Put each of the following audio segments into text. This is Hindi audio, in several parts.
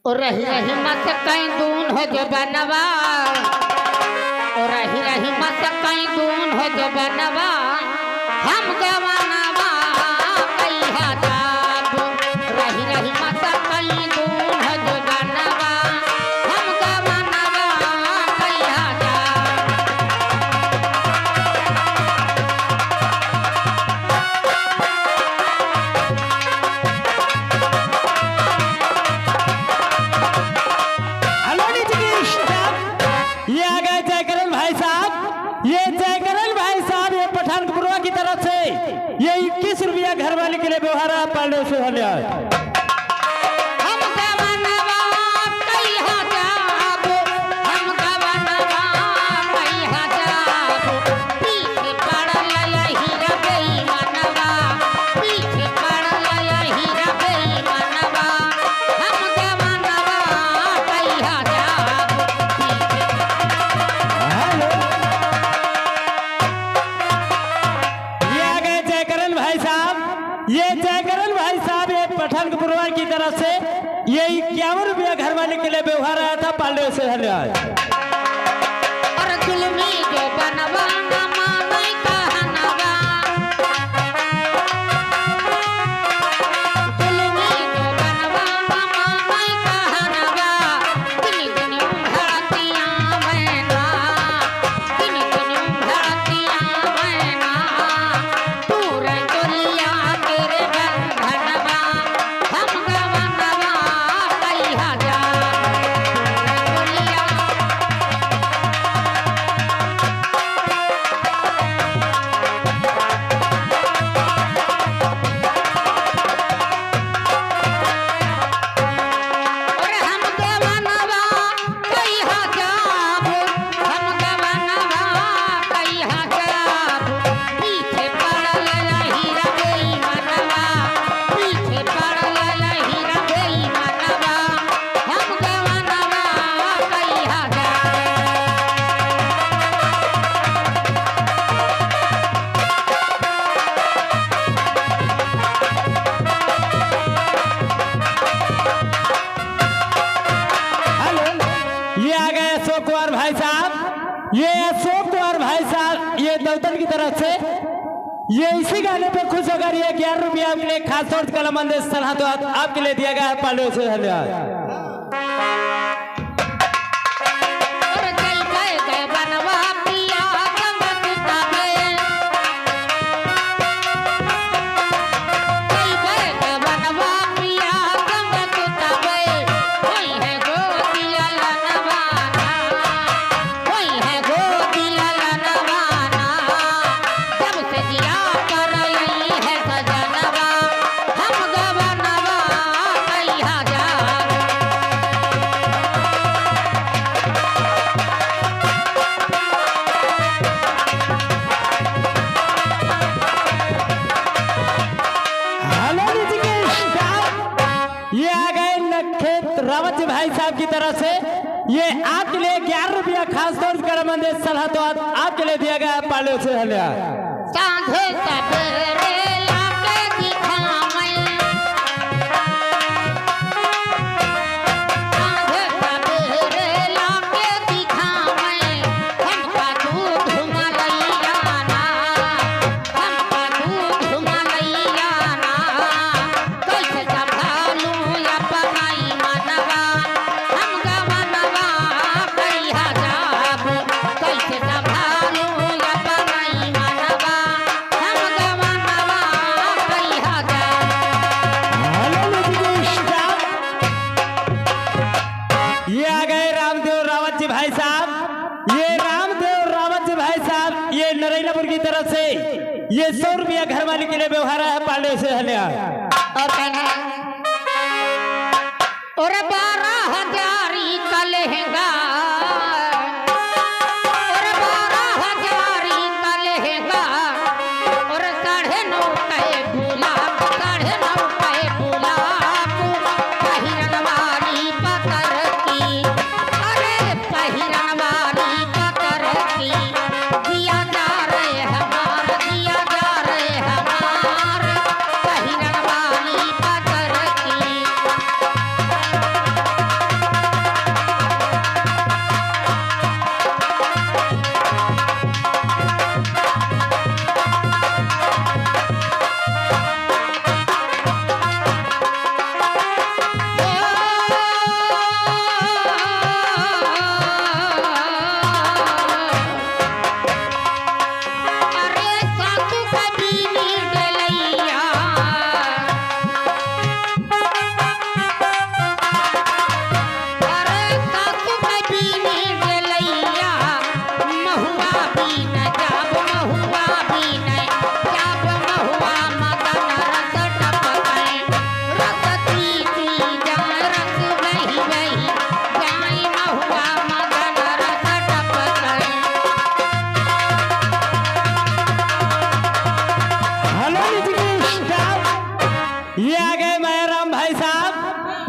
और रही रही मत कहीं दून हो जो बनवा, और रही रही मत कहीं दून हो जो बनवा, हम गवानवा कई हजाब। रही रही मत कहीं दून हो जो बनवा, हम गवानवा कई हजाब। ये आ गए जयकरण भाई साहब। ये जयकरण भाई साहब ये पठानपुरवा की तरफ से ये 21 रुपया घर वाले के लिए व्यवहार पांडे से पठानपुरवा की तरफ से ये 51 रुपया घर वाले के लिए व्यवहार आया था पांडे से धन्यवाद। ये अशोक कुमार भाई साहब ये दौतन की तरफ से ये इसी गाने पे खुश होकर ये 11 रुपया अपने खास तौर से कलामंद सलाह तो आपके लिए दिया गया है पांडे से धन्यवाद। रावत जी भाई साहब की तरफ से ये आपके लिए 11 रुपया खास तौर से कलामंद सलाह तो आपके लिए दिया गया पांडे से धन्यवाद। नरेंद्रपुर की तरफ से ये 100 रुपया घर वाले के लिए व्यवहार है पांडे से धन्यवाद। और 12,000 का लहंगा, और 12,000 का लहंगा, और 9.5 के गुलाब, 9.5 के गुलाब, पहिरन वाली पतर की, अरे पहिरन वाली पतर की, दिया जा रहे हमार, दिया जा रहे हमार, पहिरन वाली पतर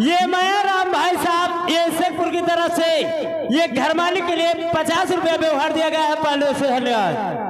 ये माया राम भाई साहब ये शेखपुर की तरफ से ये घर मालिक के लिए 50 रुपया व्यवहार दिया गया है। पालो से धन्यवाद।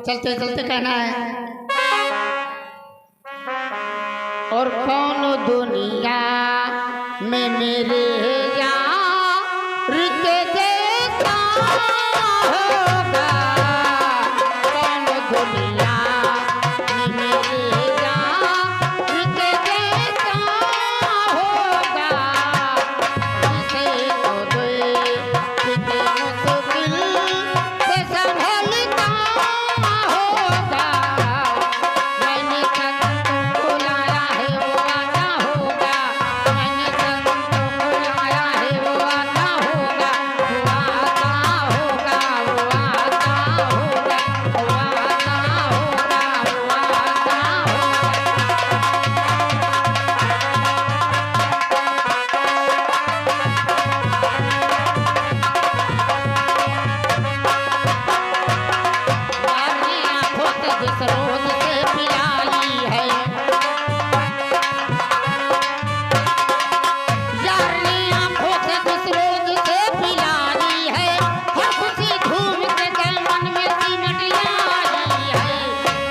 चलते चलते कहना है और कौन दुनिया में मेरे यार के जैसा होगा, कौन दुनिया में मेरे यार के जैसा होगा, इसे तो देखते मुश्किल से संभलता होगा, मैंने संत को बुलाया है वो आता होगा, मैंने संत को बुलाया है वो आता होगा, वो आता होगा, वो आता होगा, वो आता होगा, वो आता होगा। यारे आँखों से जिस रोज से पिलाई है, यारे आँखों से जिस रोज से पिलाई है, हर खुशी घूम के दिल मन में सिमट लाई है,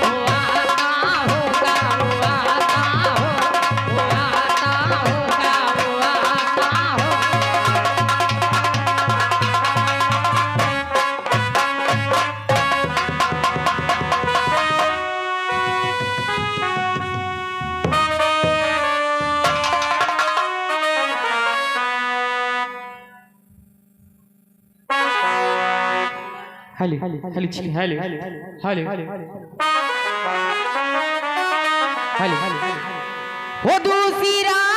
वो आता होगा, वो आता होगा, वो आता होगा, वो आता होगा। Hello hello hello hello hello वो दूसरी रात